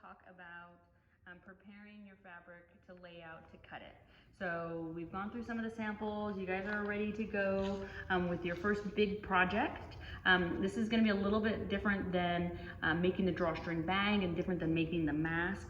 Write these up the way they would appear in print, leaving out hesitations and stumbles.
talk about preparing your fabric to lay out to cut it. So we've gone through some of the samples. You guys are ready to go with your first big project. This is going to be a little bit different than making the drawstring bag and different than making the mask.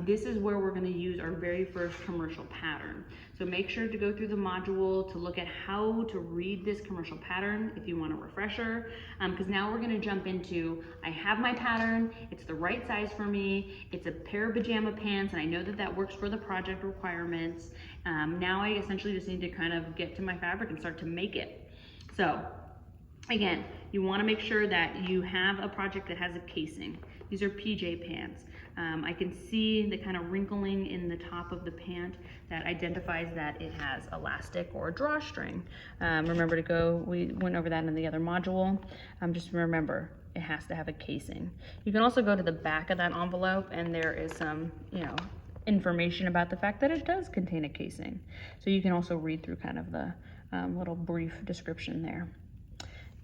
This is where we're going to use our very first commercial pattern. So make sure to go through the module to look at how to read this commercial pattern if you want a refresher, because now we're going to jump into, I have my pattern, it's the right size for me, it's a pair of pajama pants, and I know that that works for the project requirements. Now I essentially just need to kind of get to my fabric and start to make it. So again, you want to make sure that you have a project that has a casing. These are PJ pants. I can see the kind of wrinkling in the top of the pant that identifies that it has elastic or a drawstring. Remember to go, we went over that in the other module. Just remember, it has to have a casing. You can also go to the back of that envelope and there is some, information about the fact that it does contain a casing. So you can also read through kind of the little brief description there.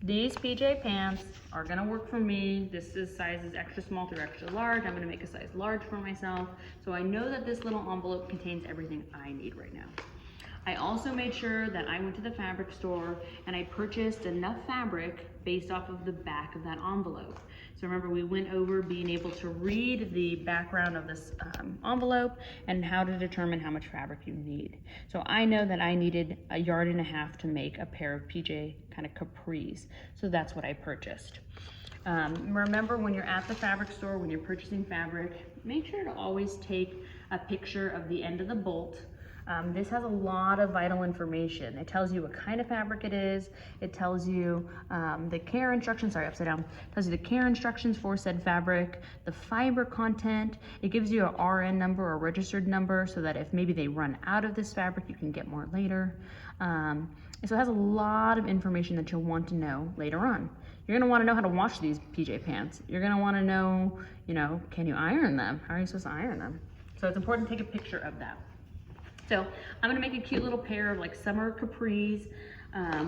These PJ pants are gonna work for me. This is sizes extra small through extra large. I'm gonna make a size large for myself. So I know that this little envelope contains everything I need right now. I also made sure that I went to the fabric store and I purchased enough fabric based off of the back of that envelope. So remember, we went over being able to read the background of this envelope and how to determine how much fabric you need. So I know that I needed 1.5 yards to make a pair of PJ kind of capris. So that's what I purchased. Remember, when you're at the fabric store, when you're purchasing fabric, make sure to always take a picture of the end of the bolt. This has a lot of vital information. It tells you what kind of fabric it is. It tells you the care instructions, sorry, upside down. It tells you the care instructions for said fabric, the fiber content. It gives you a RN number or a registered number so that if maybe they run out of this fabric, you can get more later. And so it has a lot of information that you'll want to know later on. You're gonna wanna know how to wash these PJ pants. You're gonna wanna know, can you iron them? How are you supposed to iron them? So it's important to take a picture of that. So I'm gonna make a cute little pair of like summer capris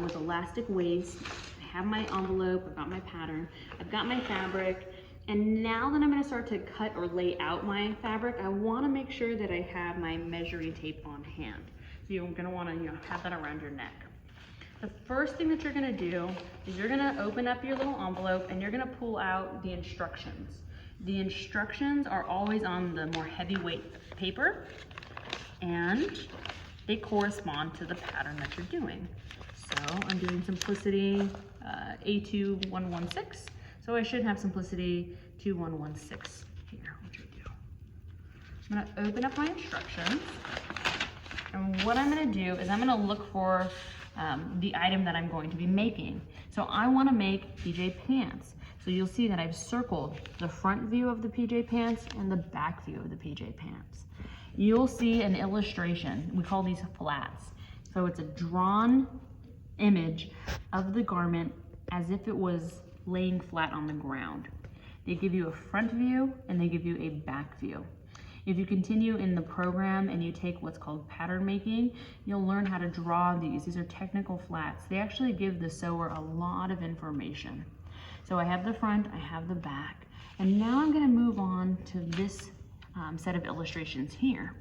with elastic waist. I have my envelope, I've got my pattern, I've got my fabric, and now that I'm gonna start to cut or lay out my fabric, I wanna make sure that I have my measuring tape on hand. So you're gonna wanna have that around your neck. The first thing that you're gonna do is you're gonna open up your little envelope and you're gonna pull out the instructions. The instructions are always on the more heavyweight paper, and they correspond to the pattern that you're doing. So I'm doing Simplicity A2116, so I should have Simplicity 2116 here, which I do. I'm gonna open up my instructions, and what I'm gonna do is I'm gonna look for the item that I'm going to be making. So I wanna make PJ pants. So you'll see that I've circled the front view of the PJ pants and the back view of the PJ pants. You'll see an illustration. We call these flats. So it's a drawn image of the garment as if it was laying flat on the ground. They give you a front view and they give you a back view. If you continue in the program and you take what's called pattern making, you'll learn how to draw these. These are technical flats. They actually give the sewer a lot of information. So I have the front, I have the back, and now I'm gonna move on to this set of illustrations here.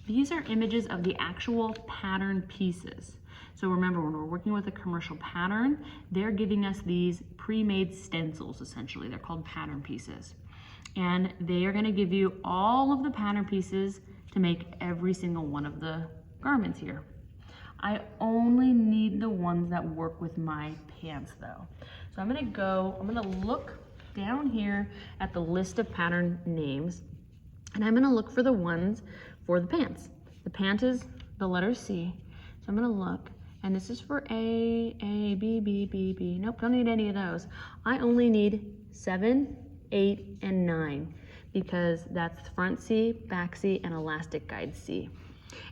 These are images of the actual pattern pieces. So remember, when we're working with a commercial pattern, they're giving us these pre-made stencils, essentially. They're called pattern pieces. And they are gonna give you all of the pattern pieces to make every single one of the garments here. I only need the ones that work with my pants though. So I'm gonna look down here at the list of pattern names, and I'm gonna look for the ones for the pants. The pant is the letter C. So I'm gonna look, and this is for A, B, B, B, B. Nope, don't need any of those. I only need 7, 8, and 9, because that's front C, back C, and elastic guide C.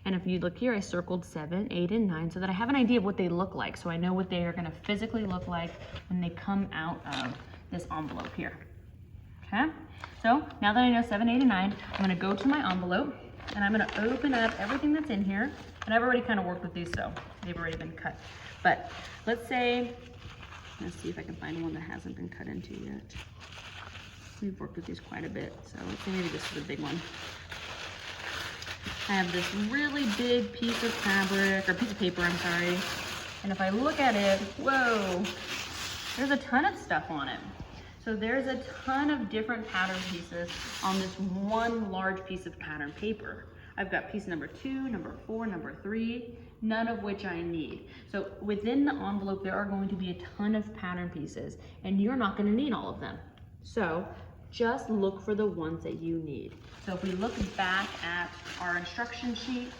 And if you look here, I circled 7, 8, and 9 so that I have an idea of what they look like, so I know what they are gonna physically look like when they come out of this envelope here. Okay, so now that I know 7, 8, and 9, I'm gonna go to my envelope and I'm gonna open up everything that's in here. And I've already kind of worked with these, so they've already been cut. But let's see if I can find one that hasn't been cut into yet. We've worked with these quite a bit, so let's say maybe this is a big one. I have this really big piece of fabric, or piece of paper, I'm sorry. And if I look at it, whoa, there's a ton of stuff on it. So there's a ton of different pattern pieces on this one large piece of pattern paper. I've got piece number 2, number 4, number 3, none of which I need. So within the envelope, there are going to be a ton of pattern pieces, and you're not going to need all of them. So just look for the ones that you need. So if we look back at our instruction sheet,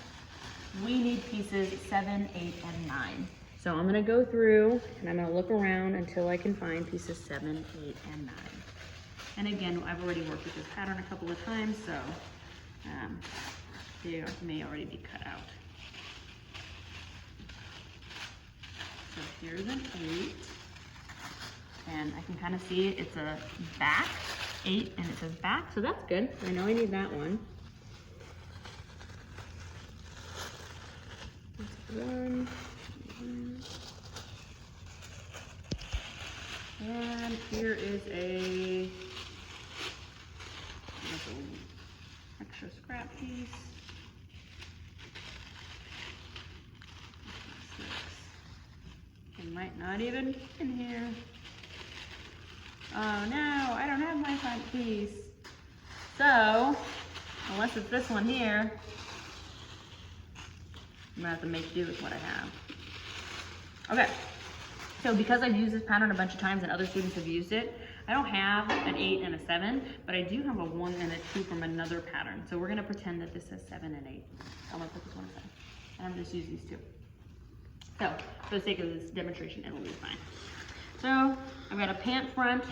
we need pieces 7, 8, and 9. So I'm gonna go through and I'm gonna look around until I can find pieces 7, 8, and 9. And again, I've already worked with this pattern a couple of times, so they may already be cut out. So here's an 8. And I can kind of see it's a back, 8, and it says back, so that's good. I know I need that one. That's 1. And here is a extra scrap piece. 6. It might not even be in here. Oh no, I don't have my front piece. So, unless it's this one here, I'm gonna have to make do with what I have. Okay, so because I've used this pattern a bunch of times and other students have used it, I don't have an 8 and a 7, but I do have a 1 and a 2 from another pattern. So we're gonna pretend that this says 7 and 8. I'm gonna put this one aside, and I'm gonna just use these two. So, for the sake of this demonstration, it'll be fine. So, I've got a pant front,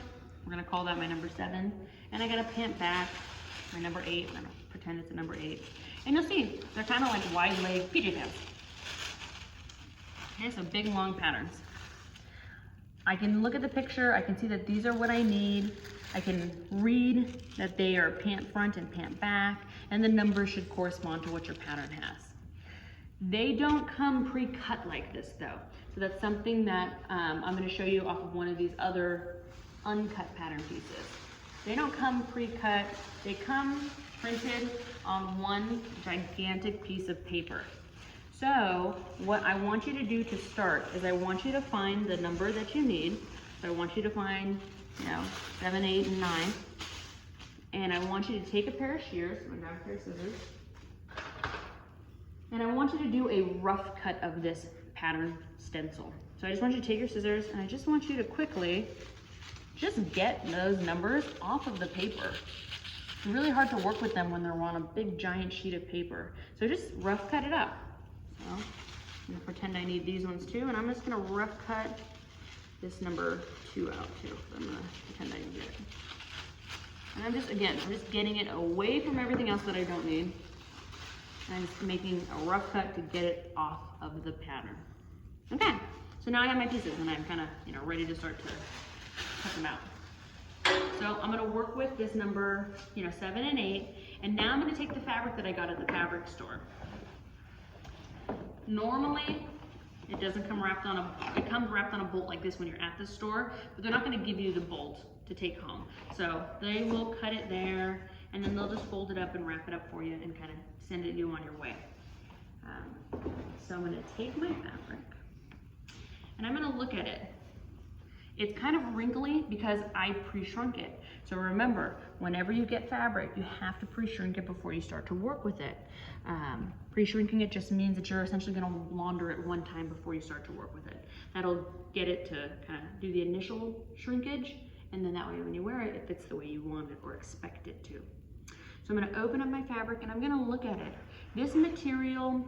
we're gonna call that my number 7, and I got a pant back, my number 8, I'm gonna pretend it's a number 8. And you'll see, they're kind of like wide leg PJ pants. Okay, so big long patterns. I can look at the picture, I can see that these are what I need. I can read that they are pant front and pant back, and the numbers should correspond to what your pattern has. They don't come pre-cut like this though. So that's something that I'm gonna show you off of one of these other uncut pattern pieces. They don't come pre-cut, they come printed on one gigantic piece of paper. So what I want you to do to start is I want you to find the number that you need. So I want you to find, 7, 8, and 9. And I want you to take a pair of shears, I'm gonna grab a pair of scissors. And I want you to do a rough cut of this pattern stencil. So I just want you to take your scissors and I just want you to quickly just get those numbers off of the paper. It's really hard to work with them when they're on a big giant sheet of paper. So just rough cut it up. So I'm gonna pretend I need these ones too, and I'm just gonna rough cut this number 2 out too. So I'm gonna pretend I need it. And I'm just getting it away from everything else that I don't need. And I'm just making a rough cut to get it off of the pattern. Okay, so now I have my pieces and I'm kind of, ready to start to cut them out. So I'm gonna work with this number, 7 and 8, and now I'm gonna take the fabric that I got at the fabric store. Normally, it doesn't come wrapped on it comes wrapped on a bolt like this when you're at the store, but they're not gonna give you the bolt to take home. So they will cut it there, and then they'll just fold it up and wrap it up for you and kind of send it you on your way. So I'm gonna take my fabric, and I'm gonna look at it. It's kind of wrinkly because I pre-shrunk it. So remember, whenever you get fabric, you have to pre-shrink it before you start to work with it. Pre-shrinking it just means that you're essentially gonna launder it one time before you start to work with it. That'll get it to kind of do the initial shrinkage, and then that way when you wear it, it fits the way you want it or expect it to. So I'm gonna open up my fabric and I'm gonna look at it. This material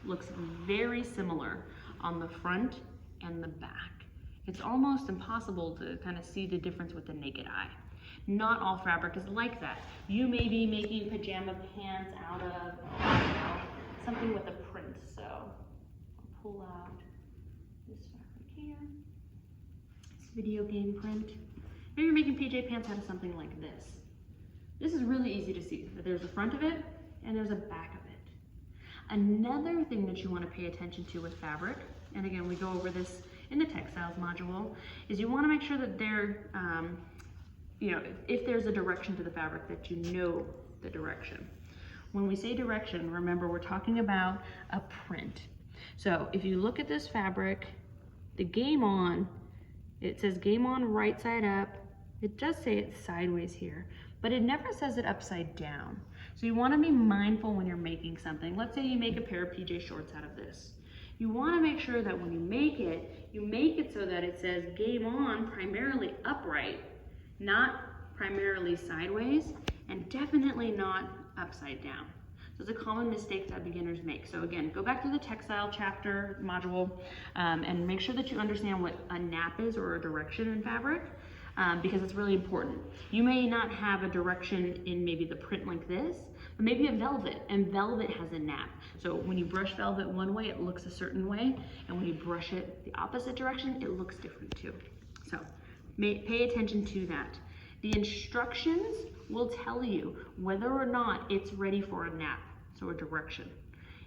looks very similar on the front and the back. It's almost impossible to kind of see the difference with the naked eye. Not all fabric is like that. You may be making pajama pants out of something with a print. So I'll pull out this fabric here. It's video game print. Maybe you're making PJ pants out of something like this. This is really easy to see. There's a front of it and there's a back of it. Another thing that you want to pay attention to with fabric, and again, we go over this in the textiles module, is you want to make sure that you know, if there's a direction to the fabric, that you know the direction. When we say direction, remember we're talking about a print. So if you look at this fabric, the game on, it says game on right side up. It does say it's sideways here, but it never says it upside down. So you want to be mindful when you're making something. Let's say you make a pair of PJ shorts out of this. You want to make sure that when you make it so that it says game on primarily upright, not primarily sideways, and definitely not upside down. So it's a common mistake that beginners make. So again, go back to the textile chapter module and make sure that you understand what a nap is, or a direction in fabric, because it's really important. You may not have a direction in maybe the print like this, but maybe a velvet, and velvet has a nap. So when you brush velvet one way, it looks a certain way, and when you brush it the opposite direction, it looks different too. So pay attention to that. The instructions will tell you whether or not it's ready for a nap, so a direction.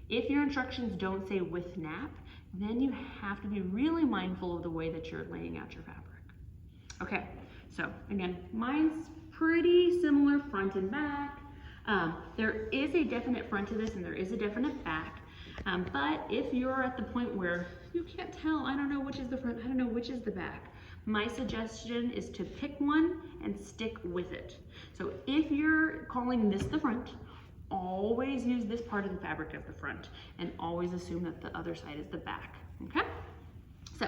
If your instructions don't say with nap, then you have to be really mindful of the way that you're laying out your fabric. Okay, so again, mine's pretty similar front and back. There is a definite front to this and there is a definite back, but if you're at the point where you can't tell, I don't know which is the front, I don't know which is the back, my suggestion is to pick one and stick with it. So if you're calling this the front, always use this part of the fabric as the front, and always assume that the other side is the back, okay? So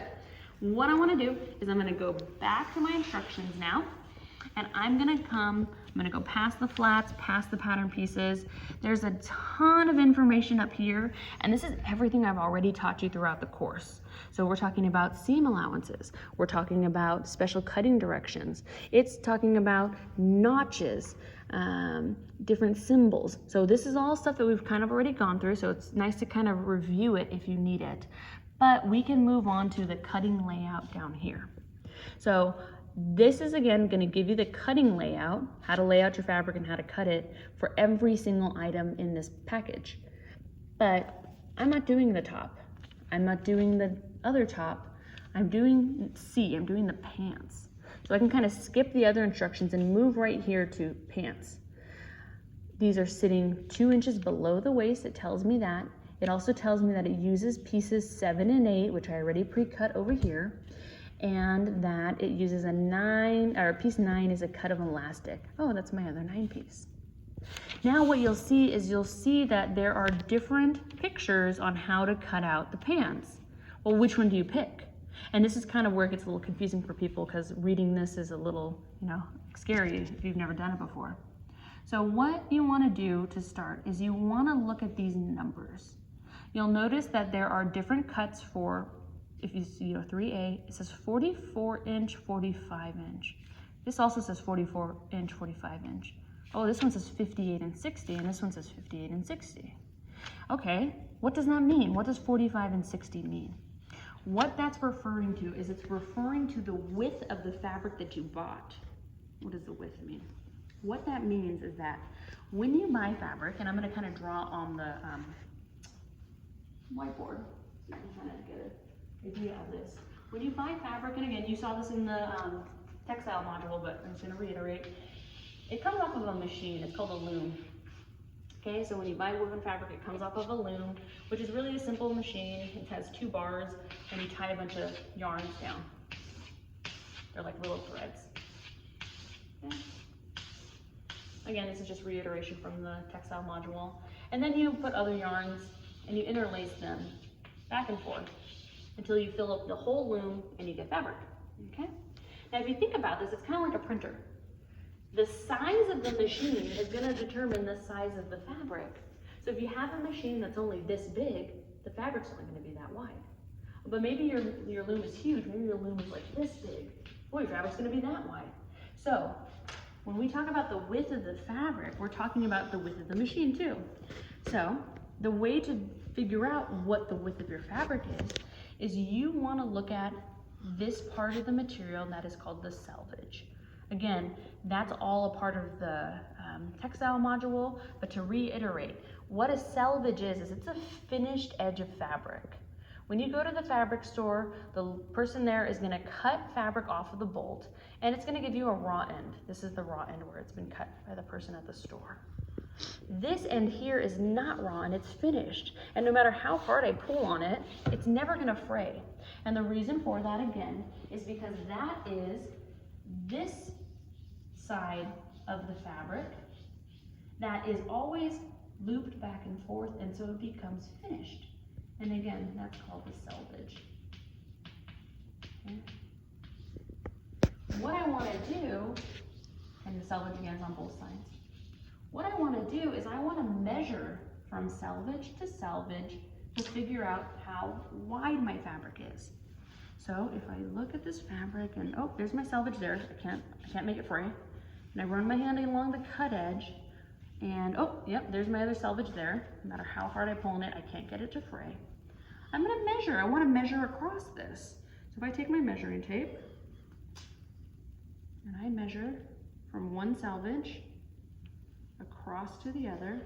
what I wanna do is I'm gonna go back to my instructions now, and I'm gonna go past the flats, past the pattern pieces. There's a ton of information up here, and this is everything I've already taught you throughout the course. So we're talking about seam allowances. We're talking about special cutting directions. It's talking about notches, different symbols. So this is all stuff that we've kind of already gone through, so it's nice to kind of review it if you need it. But we can move on to the cutting layout down here. So this is again going to give you the cutting layout, how to lay out your fabric and how to cut it for every single item in this package. But I'm not doing the top. I'm not doing the other top. I'm doing C, I'm doing the pants. So I can kind of skip the other instructions and move right here to pants. These are sitting 2 inches below the waist. It tells me that. It also tells me that it uses pieces 7 and 8, which I already pre-cut over here, and that it uses a 9, or piece 9 is a cut of elastic. Oh, that's my other 9 piece. Now what you'll see is that there are different pictures on how to cut out the pants. Well, which one do you pick? And this is kind of where it gets a little confusing for people, because reading this is a little, scary if you've never done it before. So what you want to do to start is you want to look at these numbers. You'll notice that there are different cuts for, if you see 3A, it says 44 inch, 45 inch. This also says 44 inch, 45 inch. Oh, this one says 58 and 60, and this one says 58 and 60. Okay, what does that mean? What does 45 and 60 mean? What that's referring to is it's referring to the width of the fabric that you bought. What does the width mean? What that means is that when you buy fabric, and I'm going to kind of draw on the whiteboard so you can kind of get an idea of this. When you buy fabric, and again, you saw this in the textile module, but I'm just going to reiterate, it comes off of a machine. It's called a loom. Okay, so when you buy woven fabric, it comes off of a loom, which is really a simple machine. It has 2 bars, and you tie a bunch of yarns down. They're like little threads. Okay. Again, this is just reiteration from the textile module. And then you put other yarns and you interlace them back and forth until you fill up the whole loom and you get fabric. Okay? Now, if you think about this, it's kind of like a printer. The size of the machine is going to determine the size of the fabric. So if you have a machine that's only this big, the fabric's only going to be that wide. But maybe your loom is huge. Maybe your loom is like this big. Boy, your fabric's going to be that wide. So when we talk about the width of the fabric, we're talking about the width of the machine too. So the way to figure out what the width of your fabric is you want to look at this part of the material that is called the selvage. Again, that's all a part of the textile module, but to reiterate, what a selvage is it's a finished edge of fabric. When you go to the fabric store, the person there is gonna cut fabric off of the bolt, and it's gonna give you a raw end. This is the raw end where it's been cut by the person at the store. This end here is not raw and it's finished. And no matter how hard I pull on it, it's never gonna fray. And the reason for that, again, is because that is this side of the fabric that is always looped back and forth, and so it becomes finished. And again, that's called the selvage. Okay. What I want to do, and the selvage again is on both sides. What I want to do is I want to measure from selvage to selvage to figure out how wide my fabric is. So if I look at this fabric and, oh, there's my selvage there. I can't make it fray. And I run my hand along the cut edge, and oh, yep, there's my other selvage there. No matter how hard I pull on it, I can't get it to fray. I'm gonna measure. I wanna measure across this. So if I take my measuring tape and I measure from one selvage across to the other,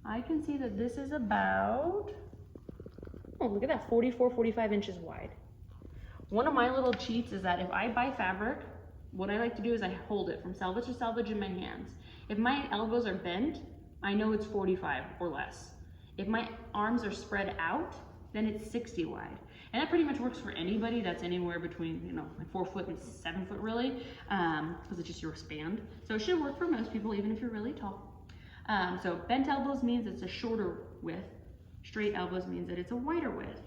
I can see that this is about, oh, look at that, 44, 45 inches wide. One of my little cheats is that if I buy fabric, what I like to do is I hold it from selvage to selvage in my hands. If my elbows are bent, I know it's 45 or less. If my arms are spread out, then it's 60 wide. And that pretty much works for anybody that's anywhere between, you know, like 4 foot and 7 foot really, because it's just your span. So it should work for most people, even if you're really tall. So bent elbows means it's a shorter width. Straight elbows means that it's a wider width.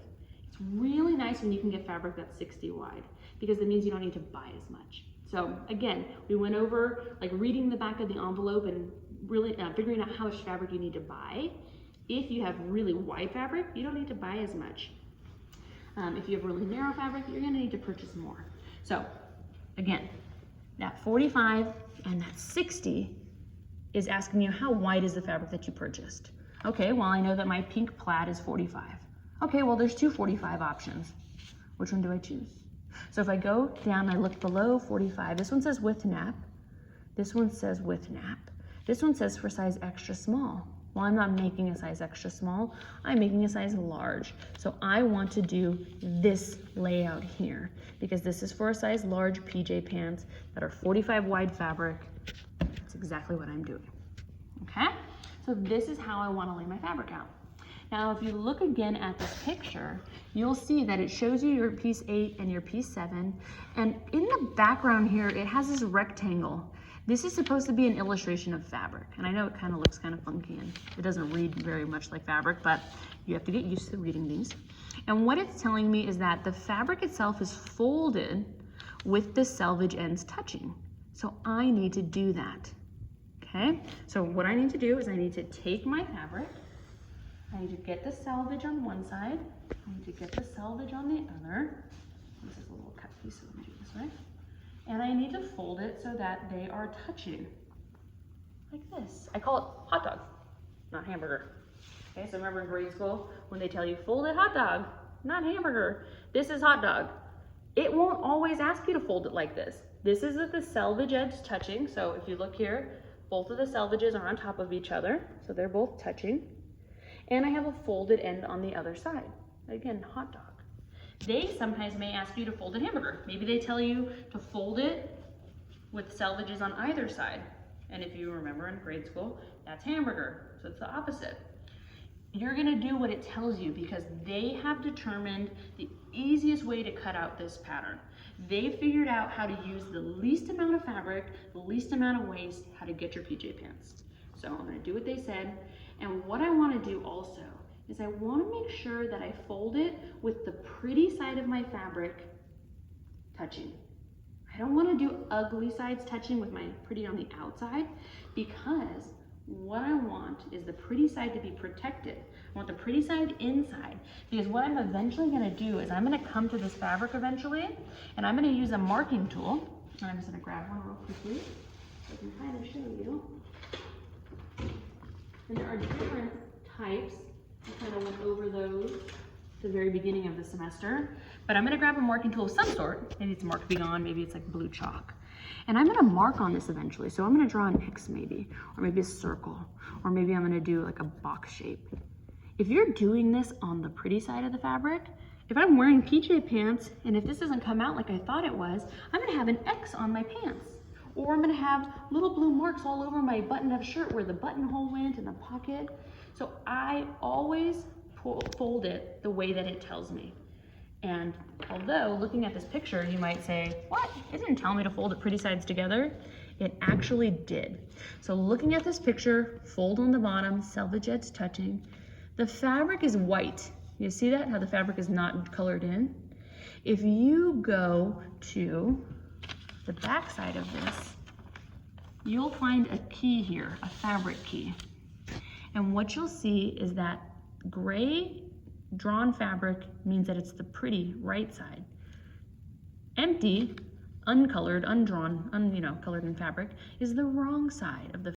It's really nice when you can get fabric that's 60 wide, because it means you don't need to buy as much. So again, we went over like reading the back of the envelope and really figuring out how much fabric you need to buy. If you have really wide fabric, you don't need to buy as much. If you have really narrow fabric, you're gonna need to purchase more. So again, that 45 and that 60 is asking you how wide is the fabric that you purchased. Okay, well I know that my pink plaid is 45. Okay, well there's two 45 options. Which one do I choose? So if I go down, I look below 45, this one says width nap. This one says width nap. This one says for size extra small. Well, I'm not making a size extra small, I'm making a size large. So I want to do this layout here because this is for a size large PJ pants that are 45 wide fabric. That's exactly what I'm doing, okay? So this is how I want to lay my fabric out. Now, if you look again at this picture, you'll see that it shows you your piece 8 and your piece 7. And in the background here, it has this rectangle. This is supposed to be an illustration of fabric. And I know it kind of looks kind of funky and it doesn't read very much like fabric, but you have to get used to reading these. And what it's telling me is that the fabric itself is folded with the selvage ends touching. So I need to do that, okay? So what I need to do is I need to take my fabric, I need to get the selvage on one side, I need to get the selvage on the other. This is a little cut piece, so let me do it this way. And I need to fold it so that they are touching, like this. I call it hot dog, not hamburger. Okay, so remember in grade school when they tell you folded hot dog, not hamburger. This is hot dog. It won't always ask you to fold it like this. This is with the selvage edge touching. So if you look here, both of the selvages are on top of each other. So they're both touching. And I have a folded end on the other side. Again, hot dog. They sometimes may ask you to fold a hamburger. Maybe they tell you to fold it with selvages on either side. And if you remember in grade school, that's hamburger. So it's the opposite. You're gonna do what it tells you because they have determined the easiest way to cut out this pattern. They figured out how to use the least amount of fabric, the least amount of waste, how to get your PJ pants. So I'm gonna do what they said. And what I wanna do also is I wanna make sure that I fold it with the pretty side of my fabric touching. I don't wanna do ugly sides touching with my pretty on the outside because what I want is the pretty side to be protected. I want the pretty side inside because what I'm eventually gonna do is I'm gonna come to this fabric eventually and I'm gonna use a marking tool. And I'm just gonna grab one real quickly so I can kind of show you. And there are different types. I kind of went over those at the very beginning of the semester. But I'm gonna grab a marking tool of some sort. Maybe it's mark beyond, maybe it's like blue chalk. And I'm gonna mark on this eventually. So I'm gonna draw an X maybe, or maybe a circle, or maybe I'm gonna do like a box shape. if you're doing this on the pretty side of the fabric, if I'm wearing PJ pants and if this doesn't come out like I thought it was, I'm gonna have an X on my pants. Or I'm gonna have little blue marks all over my buttoned-up shirt where the buttonhole went in the pocket. So I always fold it the way that it tells me. And although looking at this picture, you might say, what? It didn't tell me to fold it pretty sides together. It actually did. So looking at this picture, fold on the bottom, selvage edge touching. The fabric is white. You see that? How the fabric is not colored in? If you go to the back side of this, you'll find a key here, a fabric key. And what you'll see is that gray drawn fabric means that it's the pretty right side. Empty, uncolored, undrawn, colored in fabric is the wrong side of the